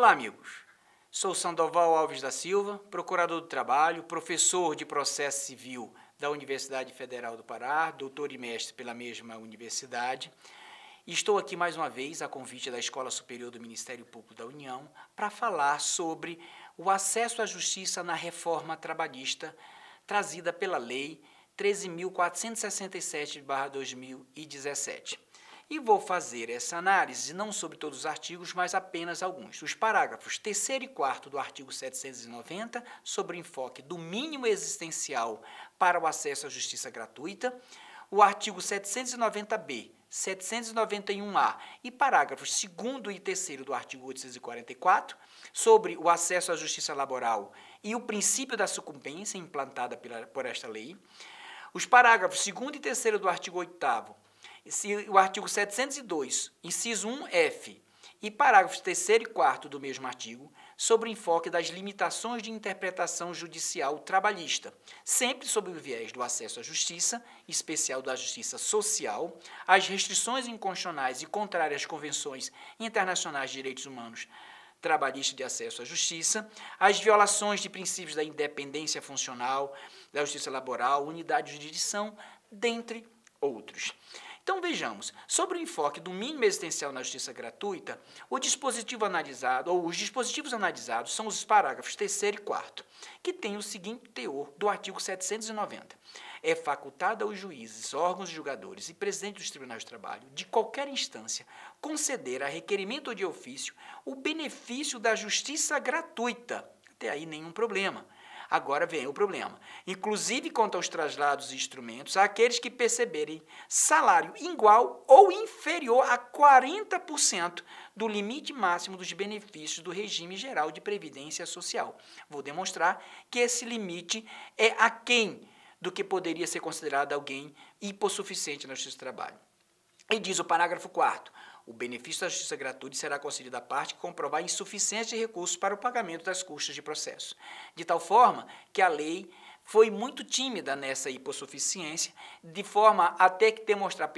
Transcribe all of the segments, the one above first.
Olá, amigos. Sou Sandoval Alves da Silva, procurador do trabalho, professor de processo civil da Universidade Federal do Pará, doutor e mestre pela mesma universidade. E estou aqui mais uma vez a convite da Escola Superior do Ministério Público da União para falar sobre o acesso à justiça na reforma trabalhista trazida pela Lei 13.467/2017. E vou fazer essa análise não sobre todos os artigos, mas apenas alguns. Os parágrafos 3º e 4º do artigo 790, sobre o enfoque do mínimo existencial para o acesso à justiça gratuita, o artigo 790b, 791-A e parágrafos 2º e 3º do artigo 844, sobre o acesso à justiça laboral e o princípio da sucumbência implantada por esta lei, os parágrafos 2º e 3º do artigo 8º, o artigo 702, inciso 1F, e parágrafos 3º e 4º do mesmo artigo, sobre o enfoque das limitações de interpretação judicial trabalhista, sempre sob o viés do acesso à justiça, em especial da justiça social, as restrições inconstitucionais e contrárias às convenções internacionais de direitos humanos trabalhista de acesso à justiça, as violações de princípios da independência funcional, da justiça laboral, unidade de jurisdição, dentre outros. Então, vejamos, sobre o enfoque do mínimo existencial na justiça gratuita, os dispositivos analisados são os parágrafos 3º e 4º, que têm o seguinte teor do artigo 790. É facultado aos juízes, órgãos julgadores e presidentes dos tribunais de trabalho, de qualquer instância, conceder a requerimento ou de ofício o benefício da justiça gratuita. Até aí nenhum problema. Agora vem o problema. Inclusive quanto aos traslados e instrumentos, àqueles que perceberem salário igual ou inferior a 40% do limite máximo dos benefícios do regime geral de previdência social. Vou demonstrar que esse limite é aquém do que poderia ser considerado alguém hipossuficiente na justiça do trabalho. E diz o parágrafo 4º, o benefício da justiça gratuita será concedido à parte que comprovar insuficiência de recursos para o pagamento das custas de processo, de tal forma que a lei foi muito tímida nessa hipossuficiência, de forma até que demonstrar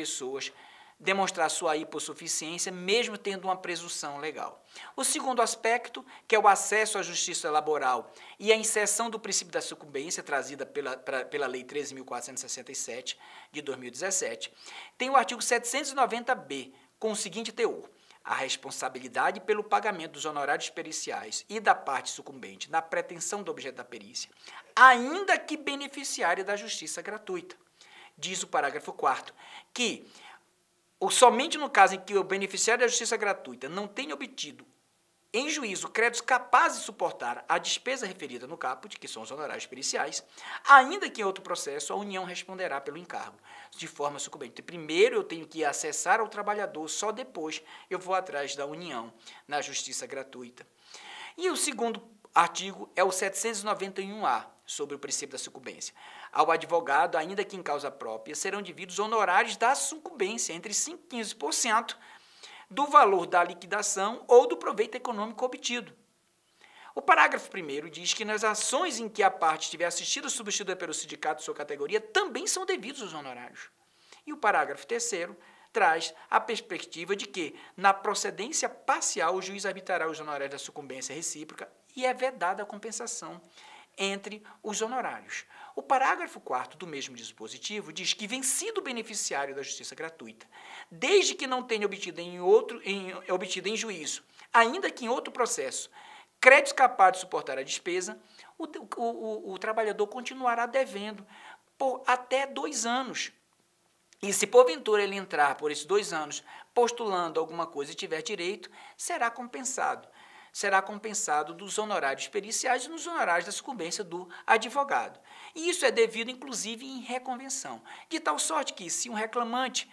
sua hipossuficiência, mesmo tendo uma presunção legal. O segundo aspecto, que é o acesso à justiça laboral e a inserção do princípio da sucumbência, trazida pela Lei 13.467, de 2017, tem o artigo 790b, com o seguinte teor: a responsabilidade pelo pagamento dos honorários periciais e da parte sucumbente na pretensão do objeto da perícia, ainda que beneficiária da justiça gratuita. Diz o parágrafo 4º que somente no caso em que o beneficiário da justiça gratuita não tenha obtido em juízo créditos capazes de suportar a despesa referida no caput, que são os honorários periciais, ainda que em outro processo a União responderá pelo encargo, de forma sucumbente. Primeiro eu tenho que acessar ao trabalhador, só depois eu vou atrás da União na justiça gratuita. E o segundo artigo é o 791-A, sobre o princípio da sucumbência. Ao advogado, ainda que em causa própria, serão devidos honorários da sucumbência, entre 5% e 15%, do valor da liquidação ou do proveito econômico obtido. O parágrafo 1º diz que nas ações em que a parte estiver assistida ou substituída pelo sindicato de sua categoria, também são devidos os honorários. E o parágrafo 3º traz a perspectiva de que, na procedência parcial, o juiz arbitrará os honorários da sucumbência recíproca e é vedada a compensação entre os honorários. O parágrafo 4º do mesmo dispositivo diz que, vencido o beneficiário da justiça gratuita, desde que não tenha obtido em juízo, ainda que em outro processo, créditos capazes de suportar a despesa, o trabalhador continuará devendo por até 2 anos. E se porventura ele entrar por esses 2 anos postulando alguma coisa e tiver direito, será compensado dos honorários periciais e dos honorários da sucumbência do advogado. E isso é devido, inclusive, em reconvenção. De tal sorte que, se um reclamante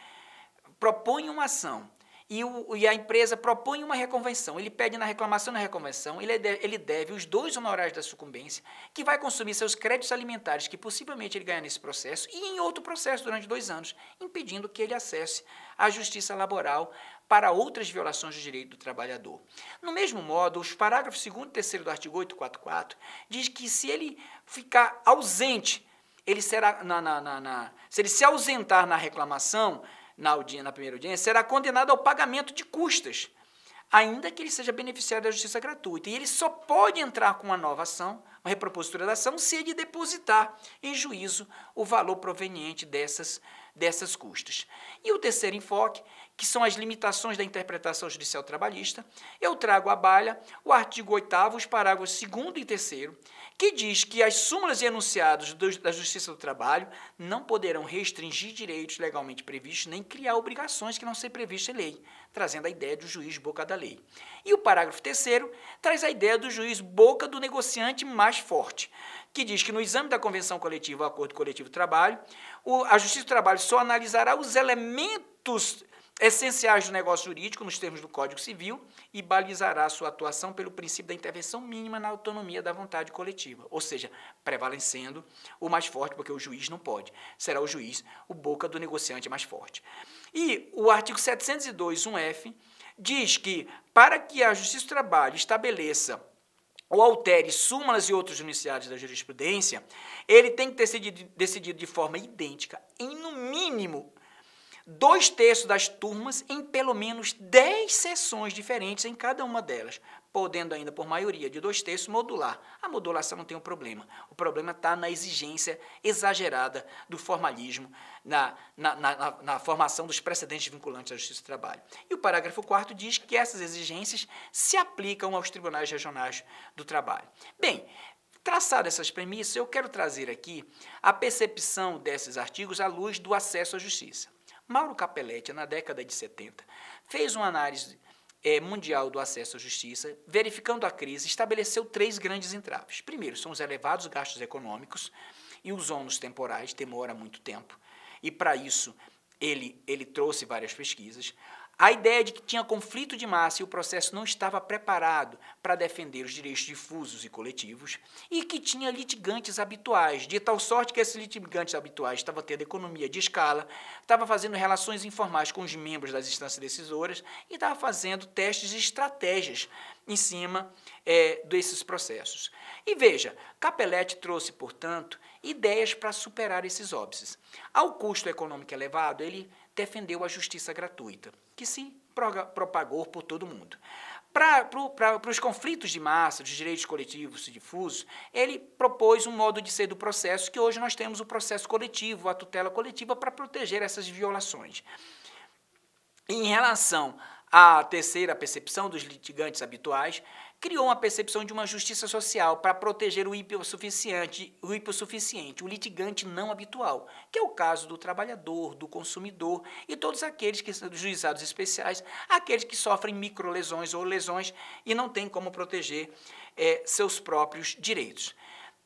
propõe uma ação e a empresa propõe uma reconvenção, ele pede na reclamação e na reconvenção, ele deve os 2 honorários da sucumbência, que vai consumir seus créditos alimentares, que possivelmente ele ganha nesse processo, e em outro processo durante 2 anos, impedindo que ele acesse a justiça laboral para outras violações do direito do trabalhador. No mesmo modo, os parágrafos 2º e 3º do artigo 844 diz que se ele ficar ausente, se ele se ausentar na reclamação, na primeira audiência, será condenado ao pagamento de custas ainda que ele seja beneficiário da justiça gratuita. E ele só pode entrar com uma nova ação, uma repropositura da ação, se ele depositar em juízo o valor proveniente dessas custas. E o terceiro enfoque, que são as limitações da interpretação judicial trabalhista, eu trago à baila o artigo 8º, os parágrafos 2º e 3º, que diz que as súmulas e enunciados da Justiça do Trabalho não poderão restringir direitos legalmente previstos nem criar obrigações que não sejam previstas em lei, trazendo a ideia do juiz boca da lei. E o parágrafo 3º traz a ideia do juiz boca do negociante mais forte, que diz que no exame da convenção coletiva ou acordo coletivo do trabalho, a Justiça do Trabalho só analisará os elementos essenciais do negócio jurídico nos termos do Código Civil e balizará sua atuação pelo princípio da intervenção mínima na autonomia da vontade coletiva, ou seja, prevalecendo o mais forte, porque o juiz não pode. Será o juiz o boca do negociante mais forte. E o artigo 702, 1F, diz que para que a Justiça do Trabalho estabeleça ou altere súmulas e outros enunciados da jurisprudência, ele tem que ser decidido de forma idêntica, em no mínimo 2/3 das turmas em pelo menos 10 sessões diferentes em cada uma delas, podendo ainda, por maioria de 2/3, modular. A modulação não tem um problema. O problema está na exigência exagerada do formalismo, na formação dos precedentes vinculantes à Justiça do Trabalho. E o parágrafo 4º diz que essas exigências se aplicam aos tribunais regionais do trabalho. Bem, traçadas essas premissas, eu quero trazer aqui a percepção desses artigos à luz do acesso à justiça. Mauro Capelletti, na década de 70, fez uma análise mundial do acesso à justiça, verificando a crise, estabeleceu 3 grandes entraves. Primeiro, são os elevados gastos econômicos e os ônus temporais, demora muito tempo, e para isso ele trouxe várias pesquisas. A ideia de que tinha conflito de massa e o processo não estava preparado para defender os direitos difusos e coletivos e que tinha litigantes habituais, de tal sorte que esses litigantes habituais estavam tendo economia de escala, estavam fazendo relações informais com os membros das instâncias decisoras e estavam fazendo testes de estratégias em cima desses processos. E veja, Capelletti trouxe, portanto, ideias para superar esses óbices. Ao custo econômico elevado, ele defendeu a justiça gratuita, que se propagou por todo mundo. Para os conflitos de massa, dos direitos coletivos e difusos, ele propôs um modo de ser do processo, que hoje nós temos o processo coletivo, a tutela coletiva, para proteger essas violações. Em relação à terceira percepção dos litigantes habituais, criou uma percepção de uma justiça social para proteger o hipossuficiente, o litigante não habitual, que é o caso do trabalhador, do consumidor e todos aqueles que são juizados especiais, aqueles que sofrem microlesões ou lesões e não têm como proteger seus próprios direitos.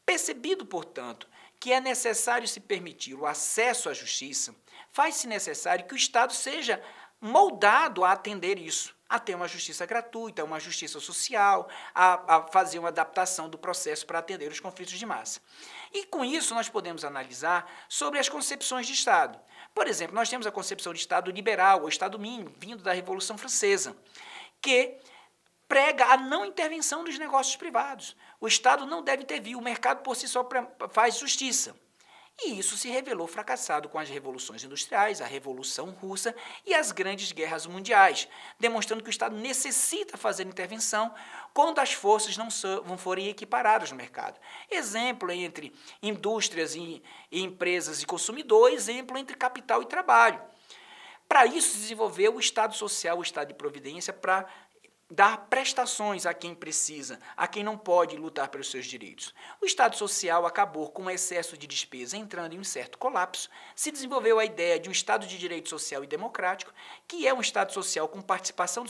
Percebido, portanto, que é necessário se permitir o acesso à justiça, faz-se necessário que o Estado seja moldado a atender isso, a ter uma justiça gratuita, uma justiça social, a fazer uma adaptação do processo para atender os conflitos de massa. E com isso nós podemos analisar sobre as concepções de Estado. Por exemplo, nós temos a concepção de Estado liberal, ou Estado mínimo, vindo da Revolução Francesa, que prega a não intervenção dos negócios privados. O Estado não deve intervir, o mercado por si só faz justiça. E isso se revelou fracassado com as revoluções industriais, a Revolução Russa e as grandes guerras mundiais, demonstrando que o Estado necessita fazer intervenção quando as forças não forem equiparadas no mercado. Exemplo entre indústrias e empresas e consumidor, exemplo entre capital e trabalho. Para isso, se desenvolveu o Estado Social, o Estado de Providência, para dar prestações a quem precisa, a quem não pode lutar pelos seus direitos. O Estado Social acabou com o excesso de despesa entrando em um certo colapso, se desenvolveu a ideia de um Estado de direito social e democrático, que é um Estado social com participação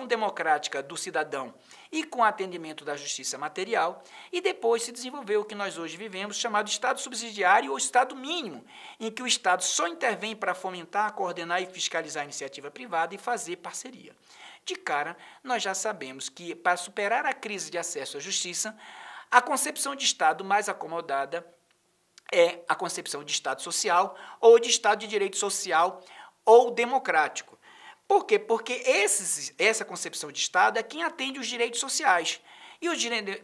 democrática do cidadão e com atendimento da justiça material, e depois se desenvolveu o que nós hoje vivemos, chamado Estado subsidiário ou Estado mínimo, em que o Estado só intervém para fomentar, coordenar e fiscalizar a iniciativa privada e fazer parceria. De cara, nós já sabemos que, para superar a crise de acesso à justiça, a concepção de Estado mais acomodada é a concepção de Estado social ou de Estado de direito social ou democrático. Por quê? Porque essa concepção de Estado é quem atende os direitos sociais. E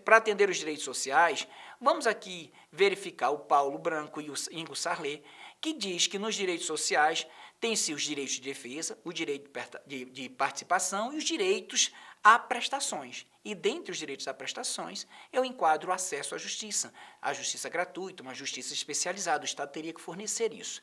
para atender os direitos sociais, vamos aqui verificar o Paulo Branco e o Ingo Sarlet, que diz que nos direitos sociais Tem-se os direitos de defesa, o direito de participação e os direitos a prestações. E dentre os direitos a prestações, eu enquadro o acesso à justiça. A justiça gratuita, uma justiça especializada. O Estado teria que fornecer isso.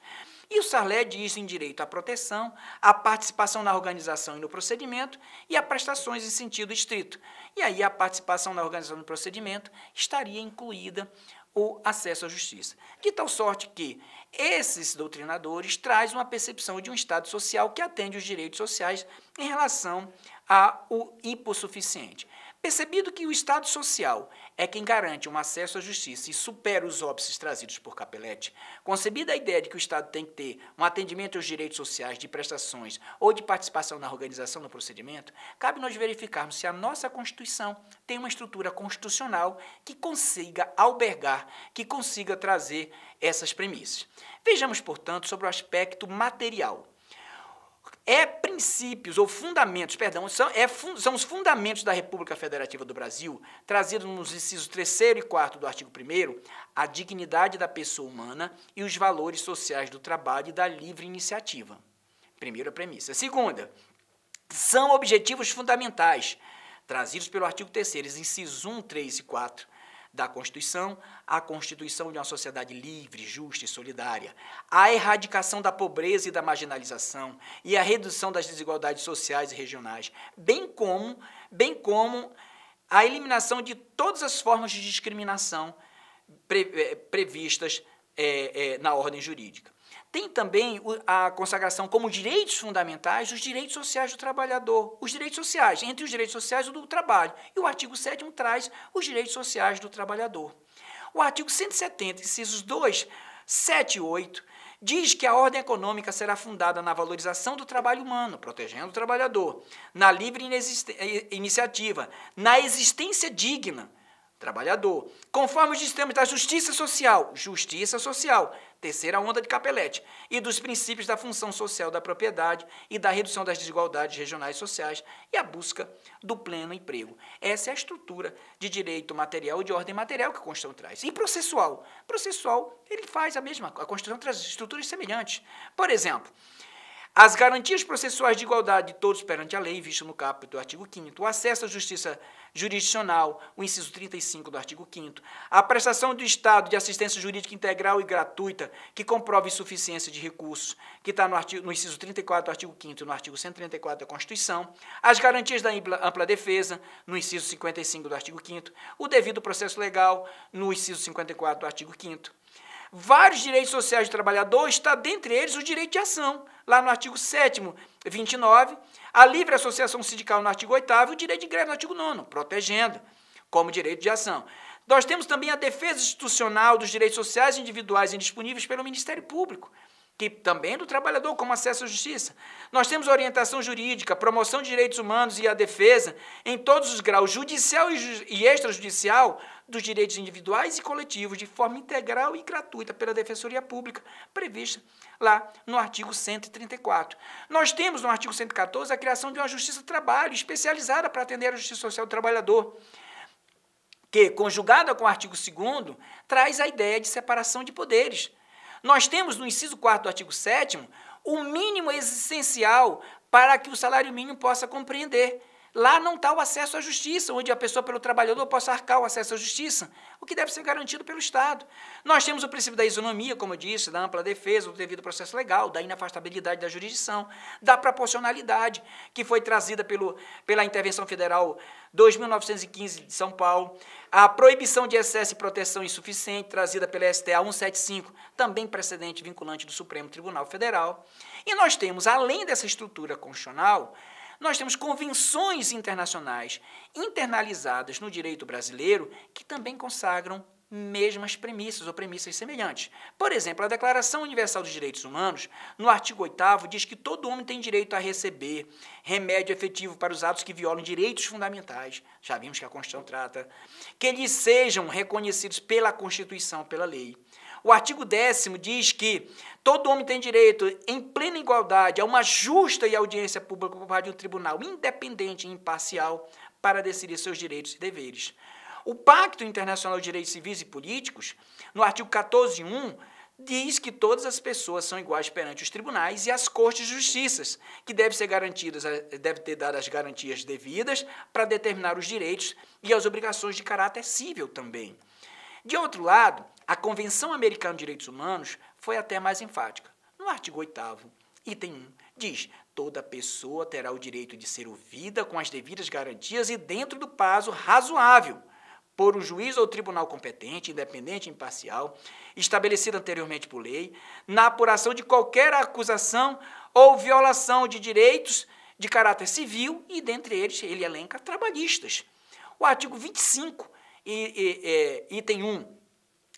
E o Sarlet diz em direito à proteção, à participação na organização e no procedimento e a prestações em sentido estrito. E aí a participação na organização e no procedimento estaria incluída o acesso à justiça. De tal sorte que esses doutrinadores trazem uma percepção de um Estado social que atende os direitos sociais em relação ao hipossuficiente. Percebido que o Estado social é quem garante um acesso à justiça e supera os óbices trazidos por Capelletti, concebida a ideia de que o Estado tem que ter um atendimento aos direitos sociais de prestações ou de participação na organização do procedimento, cabe nós verificarmos se a nossa Constituição tem uma estrutura constitucional que consiga albergar, que consiga trazer essas premissas. Vejamos, portanto, sobre o aspecto material. Princípios ou fundamentos, perdão, são os fundamentos da República Federativa do Brasil, trazidos nos incisos 3º e 4º do artigo 1º, a dignidade da pessoa humana e os valores sociais do trabalho e da livre iniciativa. Primeira premissa. Segunda, são objetivos fundamentais, trazidos pelo artigo 3º, incisos 1, 3 e 4, da Constituição, a constituição de uma sociedade livre, justa e solidária, a erradicação da pobreza e da marginalização e a redução das desigualdades sociais e regionais, bem como a eliminação de todas as formas de discriminação previstas na ordem jurídica. Tem também a consagração como direitos fundamentais os direitos sociais do trabalhador, os direitos sociais, entre os direitos sociais o do trabalho. E o artigo 7º traz os direitos sociais do trabalhador. O artigo 170, incisos 2, 7 e 8, diz que a ordem econômica será fundada na valorização do trabalho humano, protegendo o trabalhador, na livre iniciativa, na existência digna, trabalhador, conforme os sistemas da justiça social, terceira onda de Capelletti, e dos princípios da função social da propriedade e da redução das desigualdades regionais e sociais e a busca do pleno emprego. Essa é a estrutura de direito material e de ordem material que a Constituição traz. E processual? Processual, ele faz a mesma, a Constituição traz estruturas semelhantes. Por exemplo, as garantias processuais de igualdade de todos perante a lei, visto no caput do artigo 5º, o acesso à justiça jurisdicional, o inciso 35 do artigo 5º, a prestação do Estado de assistência jurídica integral e gratuita que comprove insuficiência de recursos, que está no inciso 34 do artigo 5º e no artigo 134 da Constituição, as garantias da ampla defesa, no inciso 55 do artigo 5º, o devido processo legal, no inciso 54 do artigo 5º, vários direitos sociais do trabalhador, está dentre eles o direito de ação, lá no artigo 7º, 29, a livre associação sindical no artigo 8º e o direito de greve no artigo 9º, protegendo como direito de ação. Nós temos também a defesa institucional dos direitos sociais individuais indisponíveis pelo Ministério Público, que também é do trabalhador, como acesso à justiça. Nós temos a orientação jurídica, promoção de direitos humanos e a defesa, em todos os graus, judicial e extrajudicial, dos direitos individuais e coletivos, de forma integral e gratuita pela Defensoria Pública, prevista lá no artigo 134. Nós temos no artigo 114 a criação de uma justiça do trabalho especializada para atender a justiça social do trabalhador, que, conjugada com o artigo 2º, traz a ideia de separação de poderes. Nós temos no inciso 4º do artigo 7º o mínimo existencial para que o salário mínimo possa compreender. Lá não está o acesso à justiça, onde a pessoa, pelo trabalhador, possa arcar o acesso à justiça, o que deve ser garantido pelo Estado. Nós temos o princípio da isonomia, como eu disse, da ampla defesa, do devido processo legal, da inafastabilidade da jurisdição, da proporcionalidade, que foi trazida pela Intervenção Federal 2.915 de São Paulo, a proibição de excesso e proteção insuficiente, trazida pela STA 175, também precedente vinculante do Supremo Tribunal Federal. E nós temos, além dessa estrutura constitucional, nós temos convenções internacionais internalizadas no direito brasileiro que também consagram mesmas premissas ou premissas semelhantes. Por exemplo, a Declaração Universal dos Direitos Humanos, no artigo 8º, diz que todo homem tem direito a receber remédio efetivo para os atos que violam direitos fundamentais, já vimos que a Constituição trata, que eles sejam reconhecidos pela Constituição, pela lei. O artigo 10º diz que todo homem tem direito, em plena igualdade, a uma justa e audiência pública por parte de um tribunal independente e imparcial para decidir seus direitos e deveres. O Pacto Internacional de Direitos Civis e Políticos, no artigo 14.1, diz que todas as pessoas são iguais perante os tribunais e as cortes de justiça, que deve ter dado as garantias devidas para determinar os direitos e as obrigações de caráter civil também. De outro lado, a Convenção Americana de Direitos Humanos foi até mais enfática. No artigo 8º, item 1, diz: toda pessoa terá o direito de ser ouvida com as devidas garantias e dentro do prazo razoável, por um juiz ou tribunal competente, independente e imparcial, estabelecido anteriormente por lei, na apuração de qualquer acusação ou violação de direitos de caráter civil e, dentre eles, ele elenca trabalhistas. O artigo 25, item 1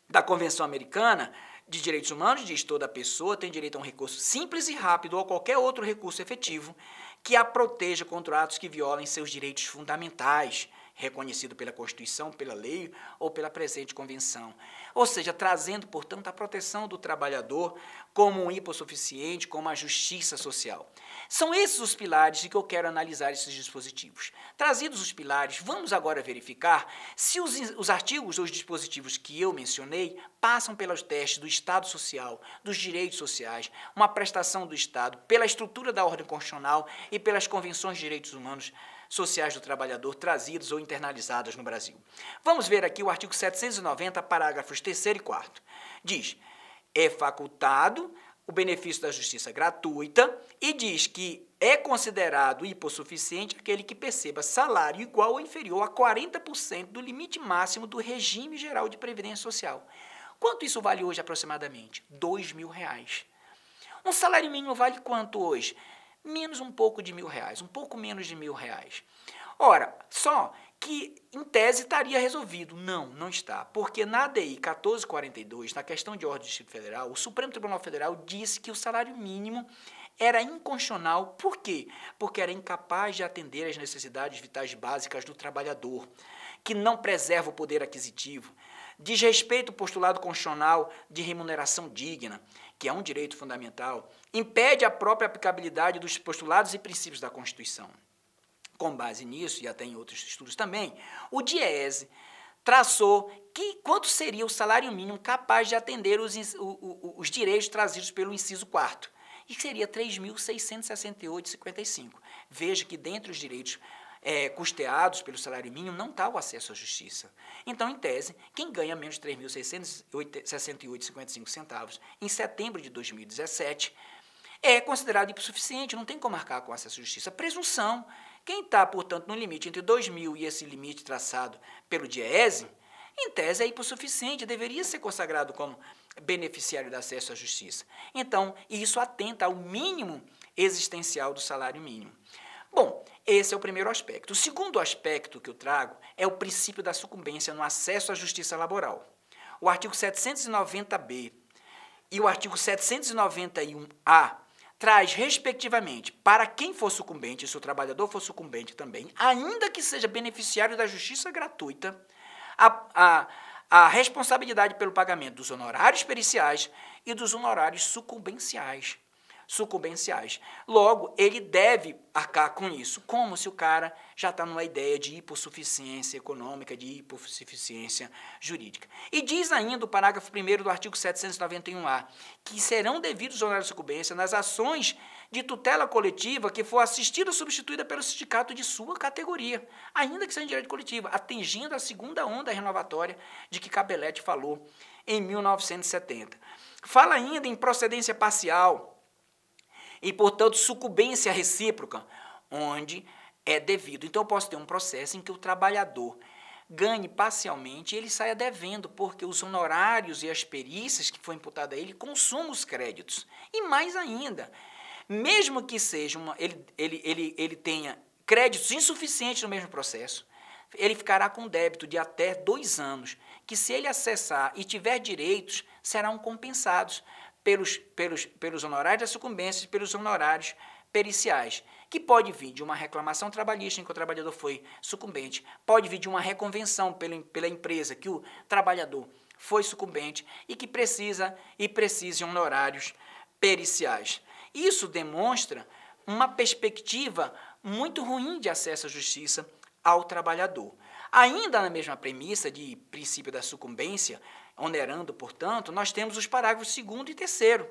da Convenção Americana de Direitos Humanos diz: toda pessoa tem direito a um recurso simples e rápido ou qualquer outro recurso efetivo que a proteja contra atos que violem seus direitos fundamentais, reconhecido pela Constituição, pela lei ou pela presente convenção. Ou seja, trazendo, portanto, a proteção do trabalhador como um hipossuficiente, como a justiça social. São esses os pilares de que eu quero analisar esses dispositivos. Trazidos os pilares, vamos agora verificar se os artigos ou os dispositivos que eu mencionei passam pelos testes do Estado Social, dos direitos sociais, uma prestação do Estado, pela estrutura da ordem constitucional e pelas convenções de direitos humanos sociais do trabalhador trazidas ou internalizadas no Brasil. Vamos ver aqui o artigo 790, parágrafos 3º e 4º. Diz: é facultado o benefício da justiça gratuita e diz que é considerado hipossuficiente aquele que perceba salário igual ou inferior a 40% do limite máximo do regime geral de previdência social. Quanto isso vale hoje aproximadamente? R$2.000. Um salário mínimo vale quanto hoje? Menos um pouco de R$1.000, um pouco menos de R$1.000. Ora, só que em tese estaria resolvido. Não, não está, porque na ADI 1442, na questão de ordem do Distrito Federal, o Supremo Tribunal Federal disse que o salário mínimo era inconstitucional. Por quê? Porque era incapaz de atender às necessidades vitais básicas do trabalhador, que não preserva o poder aquisitivo, desrespeita o postulado constitucional de remuneração digna, que é um direito fundamental, impede a própria aplicabilidade dos postulados e princípios da Constituição. Com base nisso, e até em outros estudos também, o DIEESE traçou quanto seria o salário mínimo capaz de atender os direitos trazidos pelo inciso 4º, e seria R$ 3.668,55. Veja que dentre os direitos custeados pelo salário mínimo não está o acesso à justiça. Então, em tese, quem ganha menos de R$ 3.668,55 em setembro de 2017 é considerado hipossuficiente, não tem como marcar com acesso à justiça. Presunção. Quem está, portanto, no limite entre 2.000 e esse limite traçado pelo DIEESE, em tese é hipossuficiente, deveria ser consagrado como beneficiário de acesso à justiça. Então, isso atenta ao mínimo existencial do salário mínimo. Bom, esse é o primeiro aspecto. O segundo aspecto que eu trago é o princípio da sucumbência no acesso à justiça laboral. O artigo 790b e o artigo 791-A traz, respectivamente, para quem for sucumbente, se o trabalhador for sucumbente também, ainda que seja beneficiário da justiça gratuita, a responsabilidade pelo pagamento dos honorários periciais e dos honorários sucumbenciais. Logo, ele deve arcar com isso, como se o cara já está numa ideia de hipossuficiência econômica, de hipossuficiência jurídica. E diz ainda o parágrafo 1º do artigo 791-A, que serão devidos honorários de sucumbência nas ações de tutela coletiva que for assistida ou substituída pelo sindicato de sua categoria, ainda que seja em direito coletivo, atingindo a segunda onda renovatória de que Cabelletti falou em 1970. Fala ainda em procedência parcial, e, portanto, sucumbência recíproca, onde é devido. Então, eu posso ter um processo em que o trabalhador ganhe parcialmente e ele saia devendo, porque os honorários e as perícias que foi imputado a ele consumam os créditos. E mais ainda, mesmo que seja ele tenha créditos insuficientes no mesmo processo, ele ficará com débito de até 2 anos, que se ele acessar e tiver direitos, serão compensados pelos honorários da sucumbência e pelos honorários periciais, que pode vir de uma reclamação trabalhista em que o trabalhador foi sucumbente, pode vir de uma reconvenção pela empresa que o trabalhador foi sucumbente e que precise de honorários periciais. Isso demonstra uma perspectiva muito ruim de acesso à justiça ao trabalhador. Ainda na mesma premissa de princípio da sucumbência, onerando, portanto, nós temos os parágrafos 2º e 3º,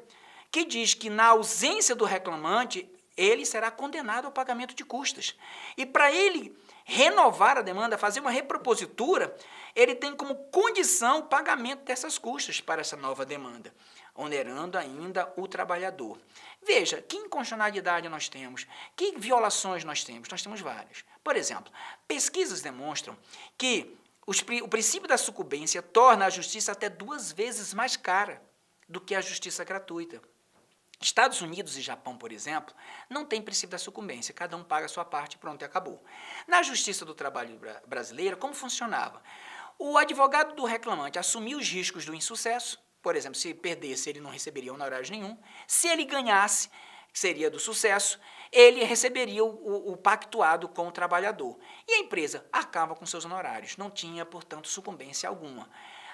que diz que, na ausência do reclamante, ele será condenado ao pagamento de custas. E para ele renovar a demanda, fazer uma repropositura, ele tem como condição o pagamento dessas custas para essa nova demanda, onerando ainda o trabalhador. Veja, que inconstitucionalidade nós temos, que violações nós temos? Nós temos várias. Por exemplo, pesquisas demonstram que o princípio da sucumbência torna a justiça até 2 vezes mais cara do que a justiça gratuita. Estados Unidos e Japão, por exemplo, não tem princípio da sucumbência, cada um paga a sua parte e pronto, e acabou. Na Justiça do Trabalho brasileira, como funcionava? O advogado do reclamante assumia os riscos do insucesso, por exemplo, se perdesse, ele não receberia honorários nenhum. Se ele ganhasse, que seria do sucesso, ele receberia o pactuado com o trabalhador. E a empresa arcava com seus honorários, não tinha, portanto, sucumbência alguma.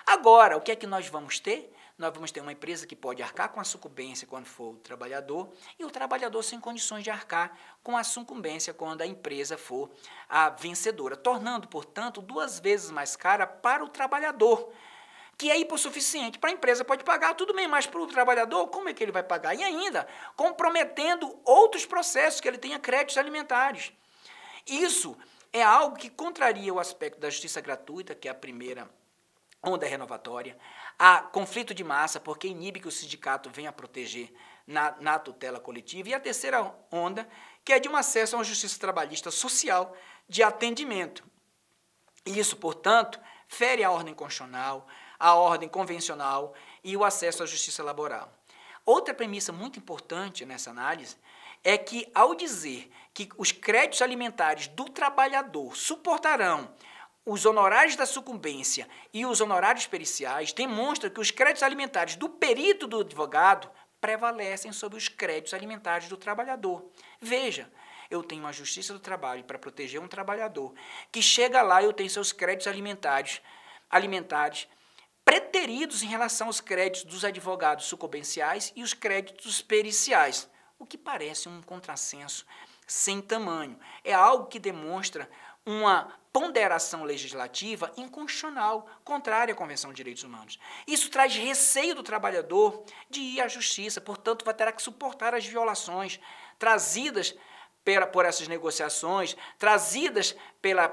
Agora, o que é que nós vamos ter? Nós vamos ter uma empresa que pode arcar com a sucumbência quando for o trabalhador e o trabalhador sem condições de arcar com a sucumbência quando a empresa for a vencedora, tornando, portanto, 2 vezes mais cara para o trabalhador, que é hipossuficiente. Para a empresa pode pagar, tudo bem, mas para o trabalhador, como é que ele vai pagar? E ainda, comprometendo outros processos, que ele tenha créditos alimentares. Isso é algo que contraria o aspecto da justiça gratuita, que é a primeira onda renovatória, há conflito de massa, porque inibe que o sindicato venha a proteger na tutela coletiva, e a terceira onda, que é de um acesso a uma justiça trabalhista social de atendimento. Isso, portanto, fere a ordem constitucional, a ordem convencional e o acesso à justiça laboral. Outra premissa muito importante nessa análise é que, ao dizer que os créditos alimentares do trabalhador suportarão os honorários da sucumbência e os honorários periciais, demonstra que os créditos alimentares do perito do advogado prevalecem sobre os créditos alimentares do trabalhador. Veja, eu tenho a Justiça do Trabalho para proteger um trabalhador que chega lá e eu tenho seus créditos alimentares preteridos em relação aos créditos dos advogados sucumbenciais e os créditos periciais, o que parece um contrassenso sem tamanho. É algo que demonstra uma ponderação legislativa inconstitucional, contrária à Convenção de Direitos Humanos. Isso traz receio do trabalhador de ir à justiça, portanto, vai ter que suportar as violações trazidas por essas negociações, trazidas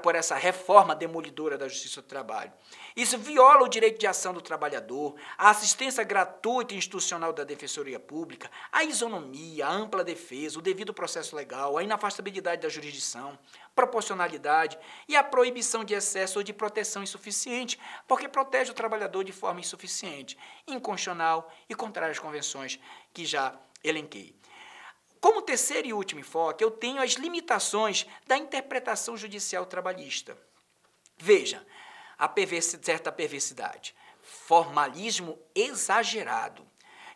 por essa reforma demolidora da Justiça do Trabalho. Isso viola o direito de ação do trabalhador, a assistência gratuita e institucional da Defensoria Pública, a isonomia, a ampla defesa, o devido processo legal, a inafastabilidade da jurisdição, proporcionalidade e a proibição de excesso ou de proteção insuficiente, porque protege o trabalhador de forma insuficiente, inconstitucional e contrária às convenções que já elenquei. Como terceiro e último enfoque, eu tenho as limitações da interpretação judicial trabalhista. Veja, certa perversidade, formalismo exagerado.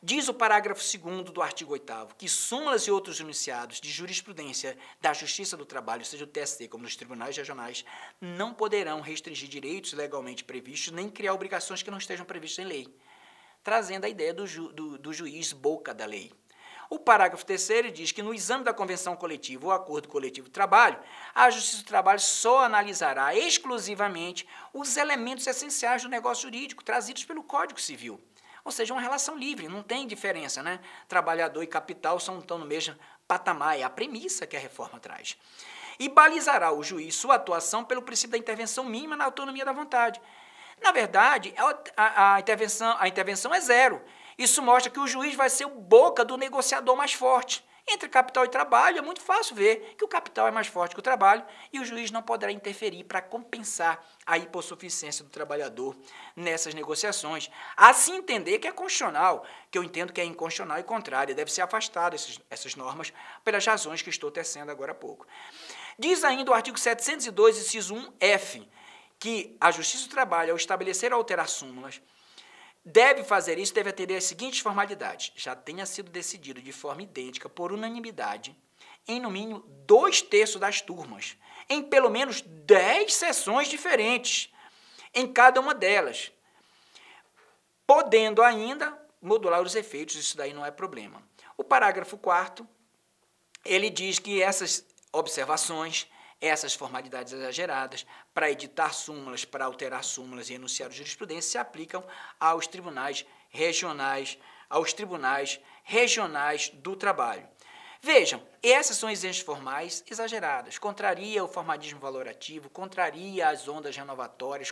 Diz o parágrafo 2º do artigo 8º que súmulas e outros enunciados de jurisprudência da Justiça do Trabalho, seja do TST como dos tribunais regionais, não poderão restringir direitos legalmente previstos nem criar obrigações que não estejam previstas em lei, trazendo a ideia do juiz boca da lei. O parágrafo 3º diz que no exame da convenção coletiva ou acordo coletivo de trabalho, a Justiça do Trabalho só analisará exclusivamente os elementos essenciais do negócio jurídico trazidos pelo Código Civil. Ou seja, uma relação livre, não tem diferença, né? Trabalhador e capital estão no mesmo patamar, é a premissa que a reforma traz. E balizará o juiz sua atuação pelo princípio da intervenção mínima na autonomia da vontade. Na verdade, a intervenção é zero. Isso mostra que o juiz vai ser o boca do negociador mais forte. Entre capital e trabalho, é muito fácil ver que o capital é mais forte que o trabalho e o juiz não poderá interferir para compensar a hipossuficiência do trabalhador nessas negociações. Assim entender que é constitucional, que eu entendo que é inconstitucional e contrária, deve ser afastado essas normas pelas razões que estou tecendo agora há pouco. Diz ainda o artigo 702, inciso 1F, que a Justiça do Trabalho, ao estabelecer ou alterar súmulas, deve fazer isso, deve atender às seguintes formalidades. Já tenha sido decidido de forma idêntica, por unanimidade, em no mínimo 2/3 das turmas, em pelo menos 10 sessões diferentes, em cada uma delas, podendo ainda modular os efeitos, isso daí não é problema. O parágrafo 4º, ele diz que essas observações, Essas formalidades exageradas para editar súmulas, para alterar súmulas e enunciar jurisprudência se aplicam aos tribunais regionais do trabalho. Vejam, essas são exigências formais exageradas, contraria o formalismo valorativo, contraria as ondas renovatórias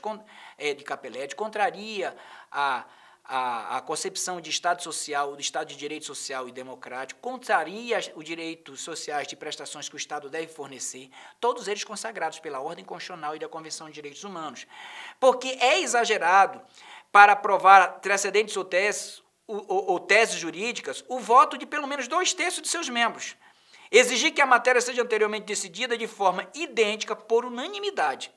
de Capelletti, contraria a concepção de Estado social, do Estado de direito social e democrático, contraria os direitos sociais de prestações que o Estado deve fornecer, todos eles consagrados pela ordem constitucional e da Convenção de Direitos Humanos. Porque é exagerado para provar precedentes ou teses jurídicas o voto de pelo menos 2/3 de seus membros. Exigir que a matéria seja anteriormente decidida de forma idêntica por unanimidade.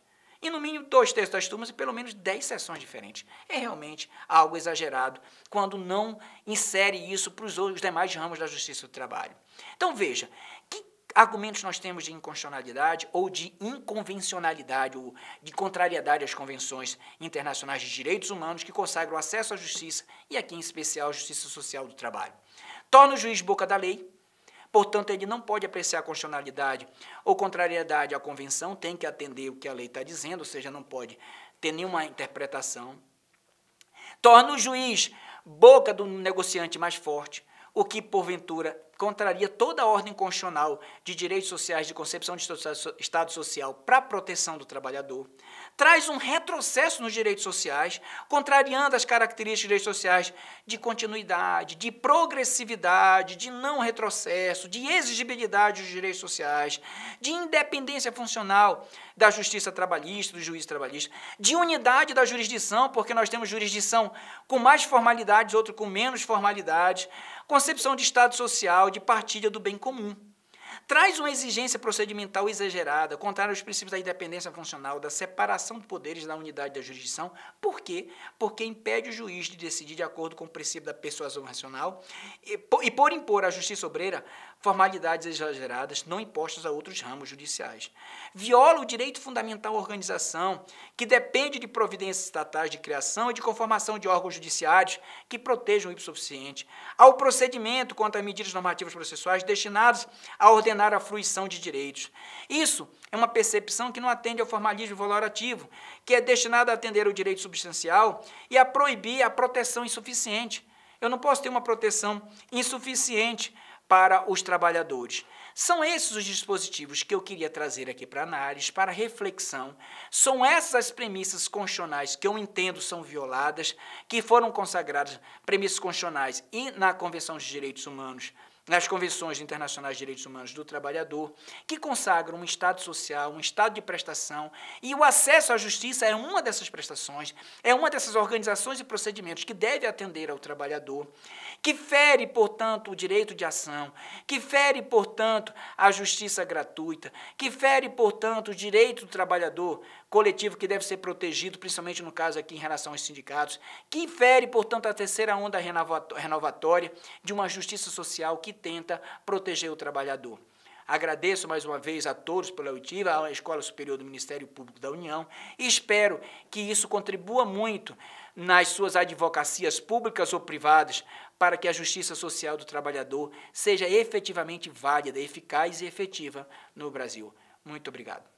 E no mínimo 2/3 das turmas e pelo menos 10 sessões diferentes. É realmente algo exagerado quando não insere isso para os demais ramos da justiça do trabalho. Então veja, que argumentos nós temos de inconstitucionalidade ou de inconvencionalidade ou de contrariedade às convenções internacionais de direitos humanos que consagram o acesso à justiça e aqui em especial a justiça social do trabalho. Torna o juiz boca da lei. Portanto, ele não pode apreciar a constitucionalidade ou contrariedade à convenção, tem que atender o que a lei está dizendo, ou seja, não pode ter nenhuma interpretação. Torna o juiz boca do negociante mais forte, o que, porventura, contraria toda a ordem constitucional de direitos sociais, de concepção de Estado social para a proteção do trabalhador. Traz um retrocesso nos direitos sociais, contrariando as características de direitos sociais de continuidade, de progressividade, de não retrocesso, de exigibilidade dos direitos sociais, de independência funcional da justiça trabalhista, do juiz trabalhista, de unidade da jurisdição, porque nós temos jurisdição com mais formalidades, outra com menos formalidades, concepção de Estado social, de partilha do bem comum. Traz uma exigência procedimental exagerada, contrária aos princípios da independência funcional, da separação de poderes da unidade da jurisdição. Por quê? Porque impede o juiz de decidir de acordo com o princípio da persuasão racional e por impor à justiça obreira formalidades exageradas não impostas a outros ramos judiciais. Viola o direito fundamental à organização, que depende de providências estatais de criação e de conformação de órgãos judiciários que protejam o ipso-suficiente, ao procedimento quanto a medidas normativas processuais destinadas a ordenar a fruição de direitos. Isso é uma percepção que não atende ao formalismo valorativo, que é destinado a atender ao direito substancial e a proibir a proteção insuficiente. Eu não posso ter uma proteção insuficiente para os trabalhadores. São esses os dispositivos que eu queria trazer aqui para análise, para reflexão. São essas as premissas constitucionais que eu entendo são violadas, que foram consagradas, premissas constitucionais e na Convenção de Direitos Humanos, nas Convenções Internacionais de Direitos Humanos do Trabalhador, que consagram um Estado social, um Estado de prestação, e o acesso à justiça é uma dessas prestações, é uma dessas organizações e procedimentos que deve atender ao trabalhador, que fere, portanto, o direito de ação, que fere, portanto, a justiça gratuita, que fere, portanto, o direito do trabalhador coletivo que deve ser protegido, principalmente no caso aqui em relação aos sindicatos, que fere, portanto, a terceira onda renovatória de uma justiça social que tenta proteger o trabalhador. Agradeço mais uma vez a todos pela oitiva, à Escola Superior do Ministério Público da União, e espero que isso contribua muito nas suas advocacias públicas ou privadas para que a justiça social do trabalhador seja efetivamente válida, eficaz e efetiva no Brasil. Muito obrigado.